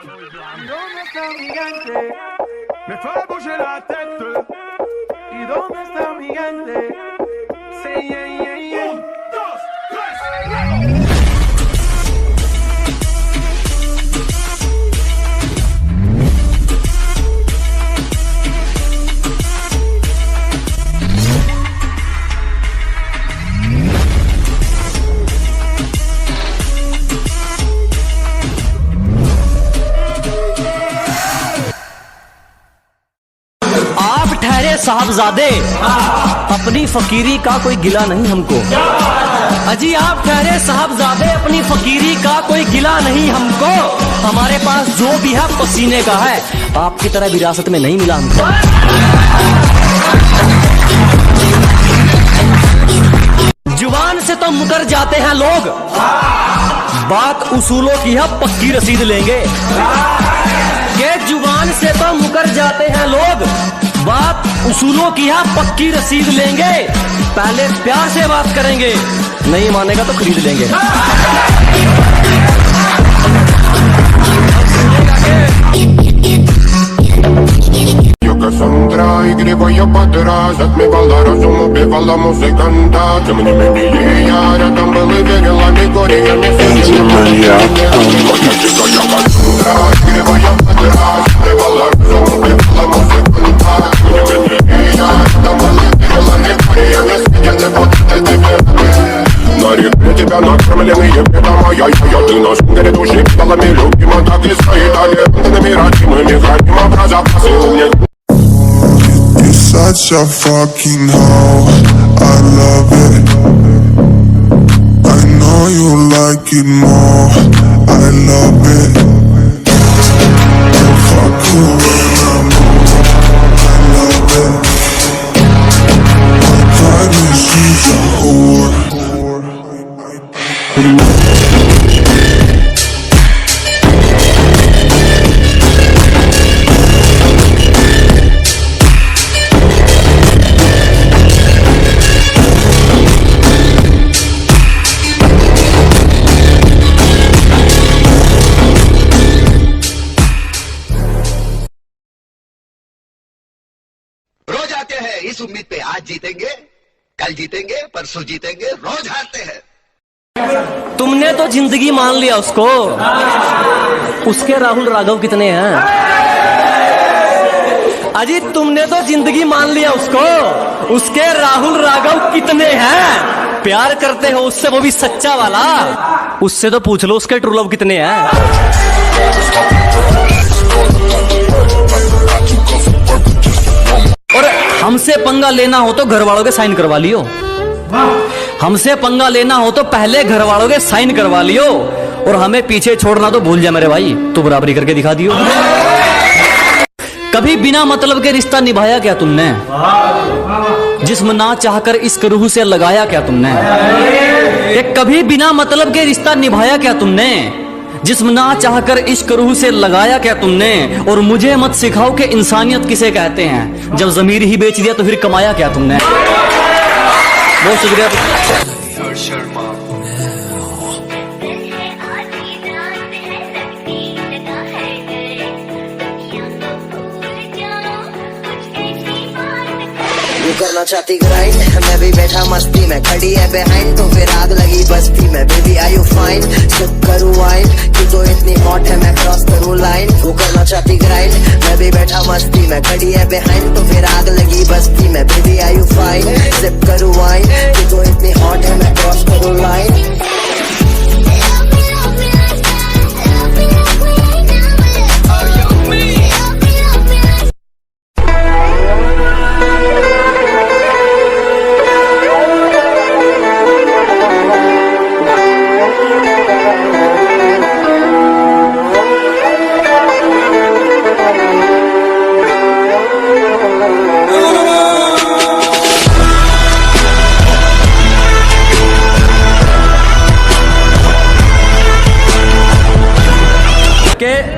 ¿Y dónde está mi gente? Me fue a bouger la tête. ¿Y dónde está mi gente? Say yeah, yeah, yeah. 1, 2, 3, साहबजादे अपनी फकीरी का कोई गिला नहीं हमको। अजी आप ठहरे साहबजादे अपनी फकीरी का कोई गिला नहीं हमको। हमारे पास जो भी है पसीने का है, आपकी तरह विरासत में नहीं मिला हमको। जुबान से तो मुकर जाते हैं लोग, बात उसूलों की है पक्की रसीद लेंगे। के जुबान से तो मुकर जाते हैं लोग, बात उसूलों की है पक्की रसीद लेंगे। पहले प्यार से बात करेंगे, नहीं मानेगा तो खरीद लेंगे। Cassandra, игривая подраз, отмевала разум, убивала музыканта. Тем не менее, я рядом был и верила мигориями. Игривая подраз, отмевала разум, убивала музыканта. Тем не менее, я рядом был и верила мигориями. Сидели вот эти на реке тебя накормленные беда моя. Ты на шунгере души педалами любима, так и стоит аллергенными родимыми. Храним образа, посылу Such a fucking hoe, I love it. I know you like it more, I love it. Fuck you when I'm over, I love it. My private she's a whore. इस उम्मीद पे आज जीतेंगे, कल जीतेंगे, परसों जीतेंगे, रोज हारते हैं। तुमने तो जिंदगी मान लिया उसको, उसके राहुल राघव कितने हैं? अजी तुमने तो जिंदगी मान लिया उसको, उसके राहुल राघव कितने हैं? प्यार करते हो उससे, वो भी सच्चा वाला, उससे तो पूछ लो उसके ट्रू लव कितने हैं। और हमसे पंगा लेना हो तो घर वालों के साइन करवा लियो। हमसे पंगा लेना हो तो पहले घर वालों के साइन करवा लियो, और हमें पीछे छोड़ना तो भूल जा मेरे भाई, तू बराबरी करके दिखा दियो। कभी बिना मतलब के रिश्ता निभाया क्या तुमने? जिस्म ना चाहकर इश्क रूह से लगाया क्या तुमने? कभी बिना मतलब के रिश्ता निभाया क्या तुमने? जिस्म ना चाहकर इश्क रूह से लगाया क्या तुमने? और मुझे मत सिखाओ कि इंसानियत किसे कहते हैं, जब ज़मीर ही बेच दिया तो फिर कमाया क्या तुमने? बहुत शुक्रिया। करना चाहती ग्राइंड, मैं भी बैठा मस्ती में, खड़ी है बिहाइंड तो फिर आग लगी बस्ती में। Baby are you fine, sip करूँ वाइन, तू तो इतनी हॉट है मैं क्रॉस करूँ लाइन। वो करना चाहती ग्राइंड, मैं भी बैठा मस्ती में, खड़ी है बिहाइंड तो फिर आग लगी बस्ती में। Baby are you fine, sip करूँ वाइन, तू तो इतनी हॉट है मैं क्रॉस करूँ लाइन।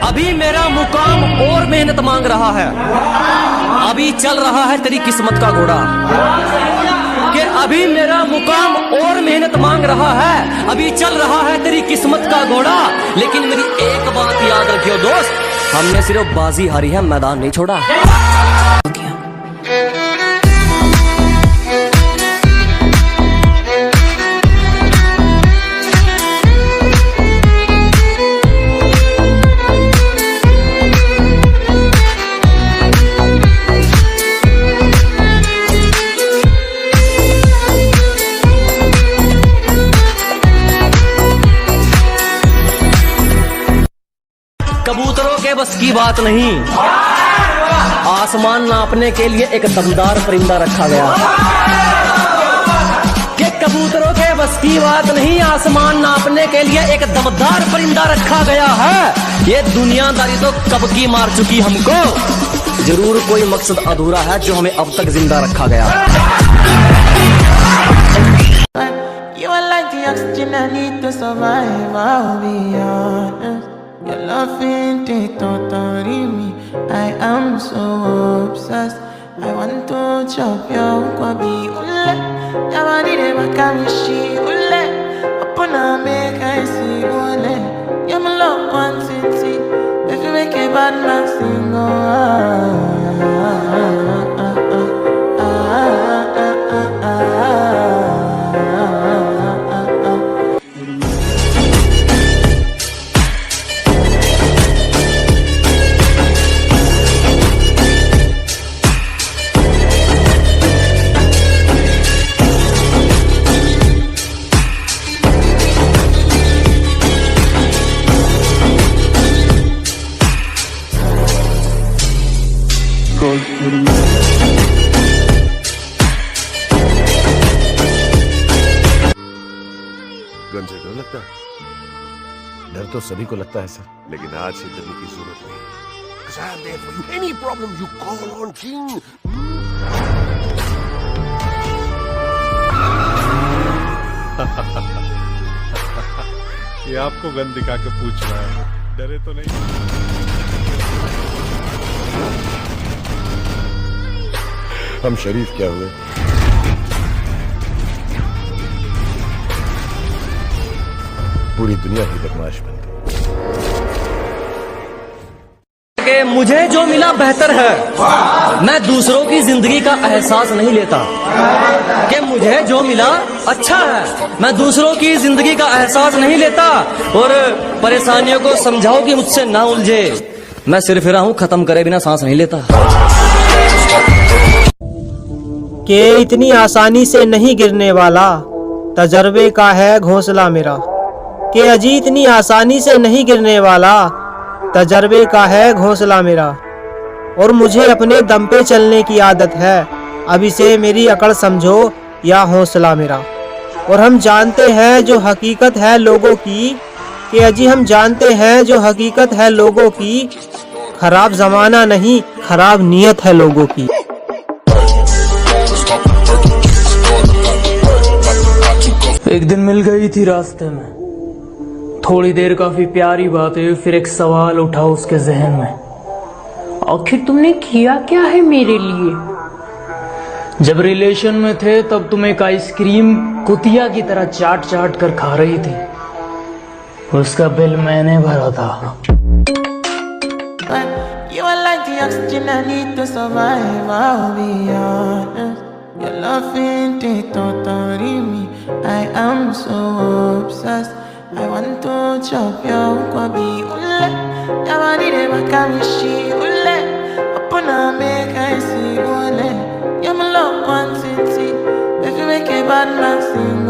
अभी मेरा मुकाम और मेहनत मांग रहा है, अभी चल रहा है तेरी किस्मत का घोड़ा। कि अभी मेरा मुकाम और मेहनत मांग रहा है, अभी चल रहा है तेरी किस्मत का घोड़ा। लेकिन मेरी एक बात याद रखियो दोस्त, हमने सिर्फ बाजी हारी है, मैदान नहीं छोड़ा। कबूतरों के बस की बात नहीं, आसमान नापने के लिए एक दमदार परिंदा रखा गया। कि कबूतरों के बस की बात नहीं, आसमान नापने के लिए एक दमदार परिंदा रखा गया है। ये दुनियादारी तो कब की मार चुकी हमको, जरूर कोई मकसद अधूरा है जो हमें अब तक जिंदा रखा गया। You are like the oxygen I need to survive, I'll be honest. Your love ain't it, totally me. I am so obsessed. I want to chop your kwabi ule. Yabani de makamishi ule. Upon a make I see ule. You're my love one city. If you make a bad man sing, gun से डर लगता है? डर तो सभी को लगता है सर, लेकिन आज से डरने की जरूरत नहीं। 'Cause I am there for you. Any problem you call on King. ये आपको गन दिखा के पूछ रहा है, डरे तो नहीं? हम शरीफ क्या हुए? पूरी दुनिया ही बदमाश बन गई। कि मुझे जो मिला बेहतर है, मैं दूसरों की जिंदगी का एहसास नहीं लेता। कि मुझे जो मिला अच्छा है, मैं दूसरों की जिंदगी का एहसास नहीं लेता। और परेशानियों को समझाओ कि मुझसे ना उलझे, मैं सिर फिरा हूं, खत्म करे बिना सांस नहीं लेता। कि इतनी आसानी से नहीं गिरने वाला, तजर्बे का है घोंसला मेरा। कि अजी इतनी आसानी से नहीं गिरने वाला, तजर्बे का है घोंसला मेरा। और मुझे अपने दम पे चलने की आदत है, अब इसे मेरी अकड़ समझो या हौसला मेरा। और हम जानते हैं जो हकीकत है लोगों की, कि अजी हम जानते हैं जो हकीकत है लोगों की, खराब जमाना नहीं खराब नीयत है लोगों की। एक दिन मिल गई थी रास्ते में, थोड़ी देर काफी प्यारी बात हुई, फिर एक सवाल उठा उसके जहन में, आखिर तुमने किया क्या है मेरे लिए? जब रिलेशन में थे तब तुम एक आइसक्रीम कुतिया की तरह चाट चाट कर खा रही थी, उसका बिल मैंने भरा था। You are like the oxygen I need to survive, I'll be honest. Your love ain't it, totally me. I am so obsessed. I want to chop your kwabi ule. Yabani de makamishi ule. Upon a make I see ule. You're my love one city. If you make a bad man sing,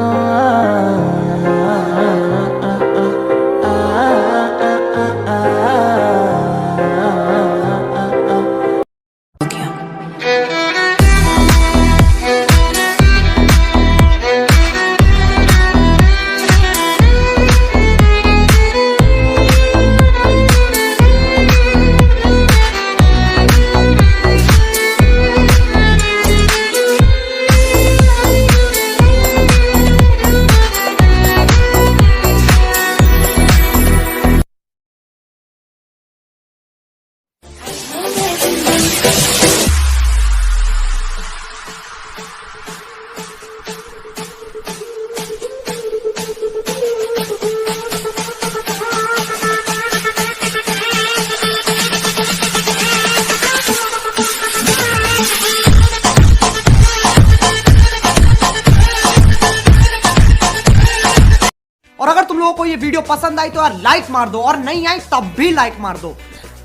और अगर तुम लोगों को ये video पसंद आई तो यार like मार दो, और नहीं आई तब भी लाइक मार दो,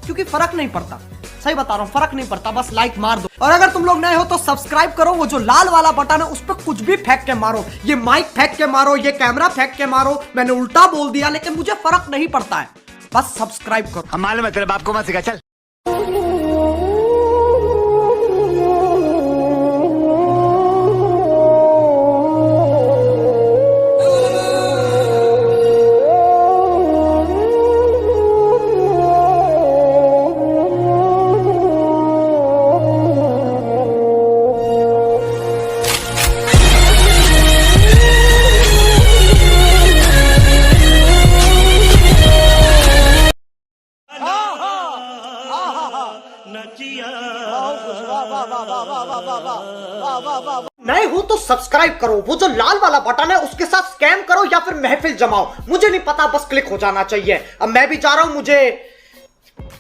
क्योंकि फर्क नहीं पड़ता, सही बता रहा हूँ, फर्क नहीं पड़ता, बस लाइक मार दो। और अगर तुम लोग नए हो तो सब्सक्राइब करो, वो जो लाल वाला बटन है उस पर कुछ भी फेंक के मारो, ये माइक फेंक के मारो, ये कैमरा फेंक के मारो, मैंने उल्टा बोल दिया लेकिन मुझे फर्क नहीं पड़ता है, बस सब्सक्राइब करो। हम मालूम है तेरे बाप को मत सिखा, चल। नए हो तो सब्सक्राइब करो, वो जो लाल वाला बटन है उसके साथ स्कैम करो या फिर महफिल जमाओ, मुझे नहीं पता, बस क्लिक हो जाना चाहिए। अब मैं भी जा रहा हूं, मुझे